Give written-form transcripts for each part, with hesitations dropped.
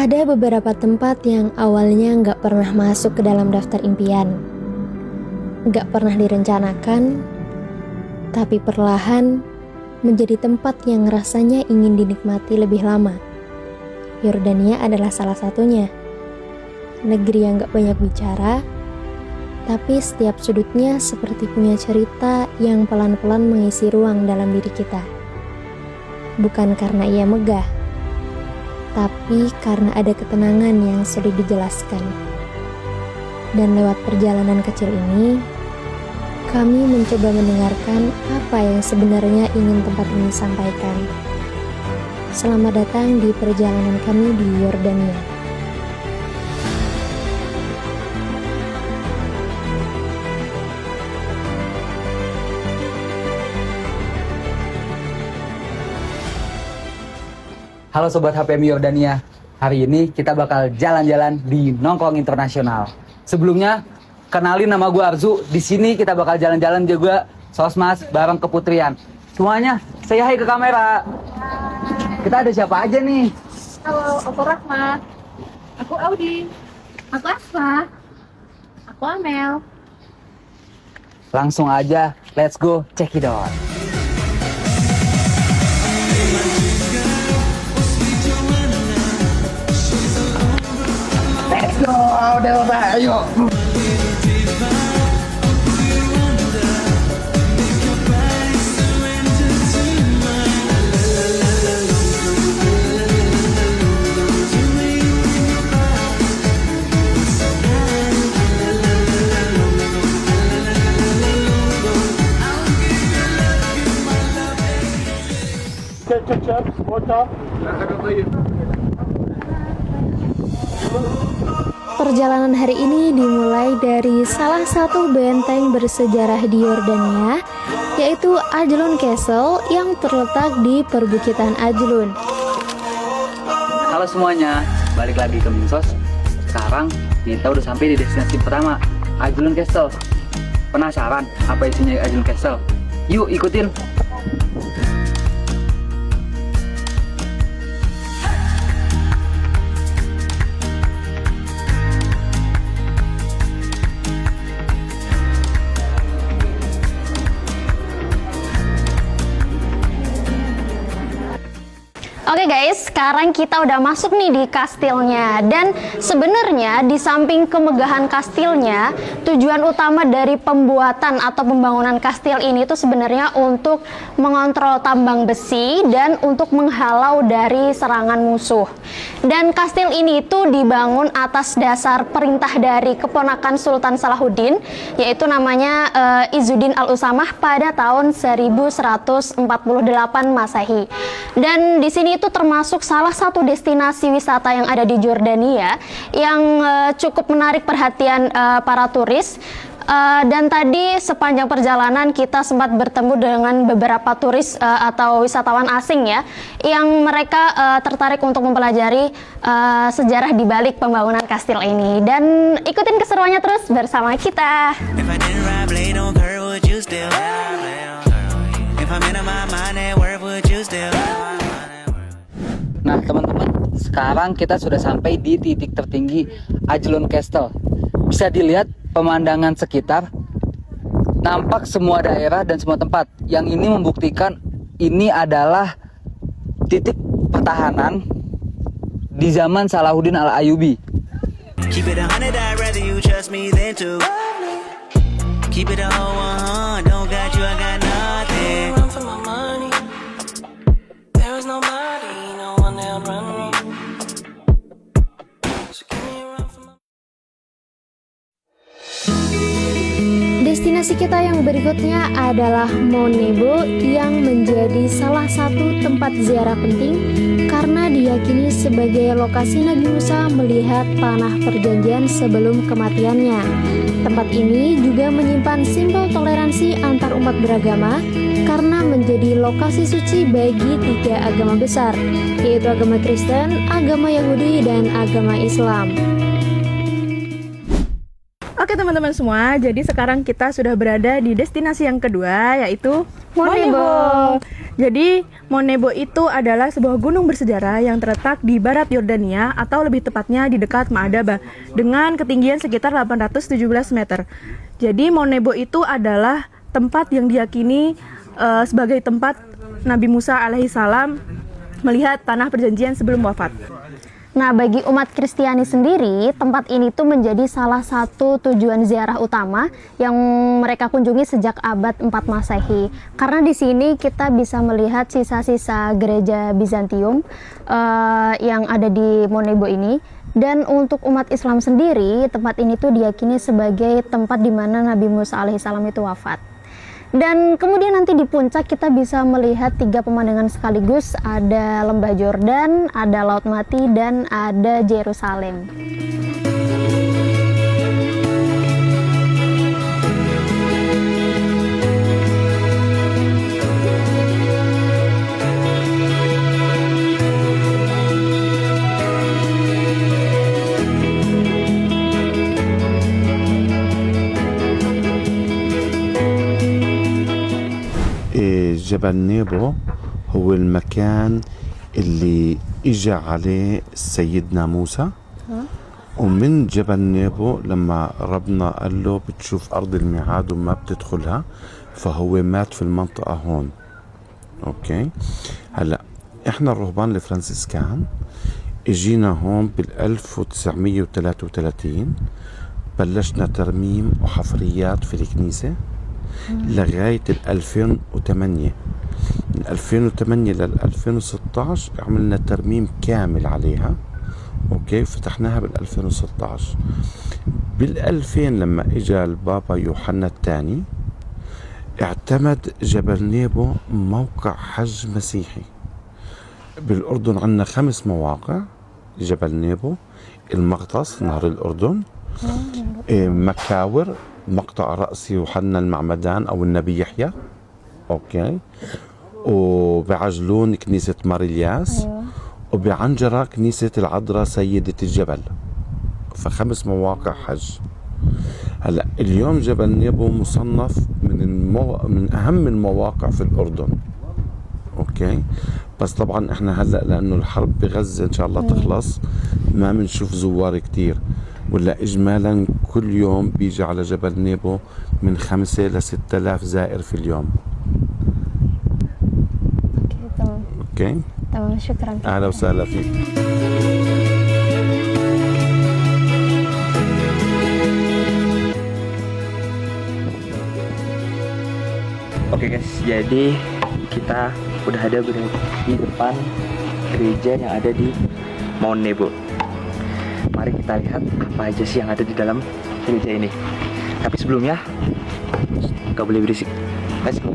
Ada beberapa tempat yang awalnya nggak pernah masuk ke dalam daftar impian, nggak pernah direncanakan, tapi perlahan menjadi tempat yang rasanya ingin dinikmati lebih lama. Yordania adalah salah satunya. Negeri yang nggak banyak bicara, tapi setiap sudutnya seperti punya cerita yang pelan-pelan mengisi ruang dalam diri kita. Bukan karena ia megah, tapi karena ada ketenangan yang sulit dijelaskan. Dan lewat perjalanan kecil ini, kami mencoba mendengarkan apa yang sebenarnya ingin tempat ini sampaikan. Selamat datang di perjalanan kami di Yordania. Halo Sobat HPM Yordania, hari ini kita bakal jalan-jalan di Nongkrong Internasional. Sebelumnya, kenalin nama gue Arzu. Di sini kita bakal jalan-jalan juga Sosmas bareng Keputrian. Semuanya, saya hai ke kamera. Kita ada siapa aja nih? Halo, aku Rahma. Aku Audi. Aku Asfa. Aku Amel. Langsung aja, let's go check it out. Let's go, udah, ayo. Perjalanan hari ini dimulai dari salah satu benteng bersejarah di Yordania, yaitu Ajlun Castle yang terletak di perbukitan Ajlun. Halo semuanya, balik lagi ke Minsos. Sekarang kita udah sampai di destinasi pertama, Ajlun Castle. Penasaran apa isinya Ajlun Castle? Yuk ikutin. Oke guys, sekarang kita udah masuk nih di kastilnya. Dan sebenarnya di samping kemegahan kastilnya, tujuan utama dari pembuatan atau pembangunan kastil ini tuh sebenarnya untuk mengontrol tambang besi dan untuk menghalau dari serangan musuh. Dan kastil ini tuh dibangun atas dasar perintah dari keponakan Sultan Salahuddin, yaitu namanya Izzuddin Al-Usamah pada tahun 1148 Masehi. Dan di sini itu termasuk salah satu destinasi wisata yang ada di Yordania yang cukup menarik perhatian para turis. Dan tadi sepanjang perjalanan kita sempat bertemu dengan beberapa turis atau wisatawan asing ya, yang mereka tertarik untuk mempelajari sejarah di balik pembangunan kastil ini. Dan ikutin keseruannya terus bersama kita. Nah teman-teman, sekarang kita sudah sampai di titik tertinggi Ajlun Castle. Bisa dilihat pemandangan sekitar, nampak semua daerah dan semua tempat. Yang ini membuktikan ini adalah titik pertahanan di zaman Salahuddin Al-Ayyubi. Keep it 100, I'd rather you trust me than to keep it a whole 100, don't got you, I got nothing. Run for my money. There is nobody, no one that'll run me. So give me a run for my... Destinasi kita yang berikutnya adalah Mount Nebo yang menjadi salah satu tempat ziarah penting karena diyakini sebagai lokasi Nabi Musa melihat tanah perjanjian sebelum kematiannya. Tempat ini juga menyimpan simbol toleransi antar umat beragama karena menjadi lokasi suci bagi tiga agama besar, yaitu agama Kristen, agama Yahudi, dan agama Islam. Oke teman-teman semua, jadi sekarang kita sudah berada di destinasi yang kedua, yaitu Monebo. Jadi Monebo itu adalah sebuah gunung bersejarah yang terletak di barat Yordania, atau lebih tepatnya di dekat Ma'adaba, dengan ketinggian sekitar 817 meter. Jadi Monebo itu adalah tempat yang diyakini sebagai tempat Nabi Musa alaihissalam melihat tanah perjanjian sebelum wafat. Nah, bagi umat Kristiani sendiri, tempat ini tuh menjadi salah satu tujuan ziarah utama yang mereka kunjungi sejak abad 4 Masehi. Karena di sini kita bisa melihat sisa-sisa gereja Bizantium yang ada di Monebo ini. Dan untuk umat Islam sendiri, tempat ini tuh diyakini sebagai tempat di mana Nabi Musa alaihissalam itu wafat. Dan kemudian nanti di puncak kita bisa melihat 3 pemandangan sekaligus, ada Lembah Jordan, ada Laut Mati, dan ada Yerusalem. جبل نيبو هو المكان اللي اجى عليه سيدنا موسى ومن جبل نيبو لما ربنا قال له بتشوف أرض الميعاد وما بتدخلها فهو مات في المنطقة هون. أوكي هلأ إحنا الرهبان الفرنسيسكان اجينا هون بال1933 بلشنا ترميم وحفريات في الكنيسة لغاية 2008. من 2008 لل 2016 عملنا ترميم كامل عليها. اوكي فتحناها بال 2016. بال 2000 لما اجى البابا يوحنا الثاني اعتمد جبل نيبو موقع حج مسيحي. بالاردن عندنا 5 مواقع: جبل نيبو، المغطس نهر الاردن، مكاور مقطع رأس يوحنا المعمدان أو النبي يحيى، أوكي، وبعجلون كنيسة ماريلياس، وبعنجرة كنيسة العذراء سيدة الجبل. ف5 مواقع حج. هلا اليوم جبل نيبو مصنف من أهم المواقع في الأردن، أوكي، بس طبعا احنا هلا لأنه الحرب بغزة إن شاء الله تخلص ما بنشوف زوار كتير، ولا إجمالا كل يوم بيجي على جبل نيبو من 5 ل 6000 زائر في اليوم. اوكي تمام شكرا. اهلا وسهلا فيك. Oke guys, jadi kita udah ada di depan gereja yang ada di Mount Nebo. Mari kita lihat apa aja sih yang ada di dalam gereja ini. Tapi sebelumnya, gak boleh berisik. Let's go.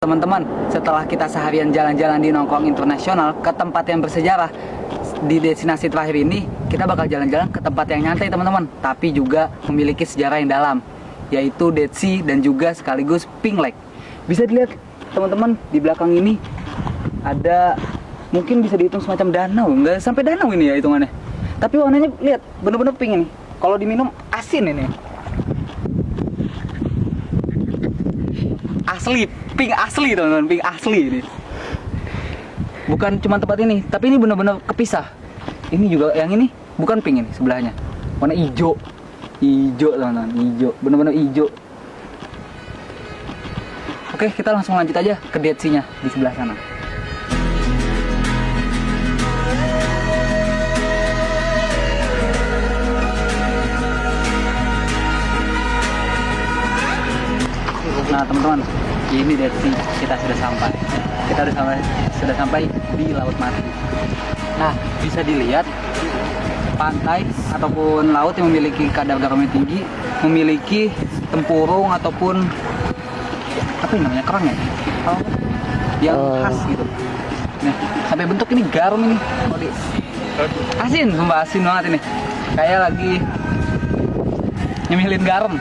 Teman-teman, setelah kita seharian jalan-jalan di Nongkrong Internasional ke tempat yang bersejarah, di destinasi terakhir ini kita bakal jalan-jalan ke tempat yang nyantai teman-teman, tapi juga memiliki sejarah yang dalam, yaitu Dead Sea dan juga sekaligus Pink Lake. Bisa dilihat teman-teman, di belakang ini ada, mungkin bisa dihitung semacam danau, nggak sampai danau ini ya hitungannya, tapi warnanya lihat bener-bener pink ini. Kalau diminum asin ini, asli pink asli teman-teman, pink asli ini. Bukan cuma tempat ini, tapi ini benar-benar kepisah. Ini juga yang ini bukan pink, ini sebelahnya warna hijau, hijau teman-teman, hijau, benar-benar hijau. Oke, kita langsung lanjut aja ke Dead Sea-nya di sebelah sana. Nah teman-teman, ini Dead Sea, kita sudah sampai. Kita sudah sampai di Laut Mati. Nah, bisa dilihat pantai ataupun laut yang memiliki kadar garamnya tinggi, memiliki tempurung ataupun apa yang namanya, kerang ya, yang khas gitu. Nah, sampai bentuk ini garam ini, asin, sumpah asin banget ini. Kayak lagi nyemilin garam.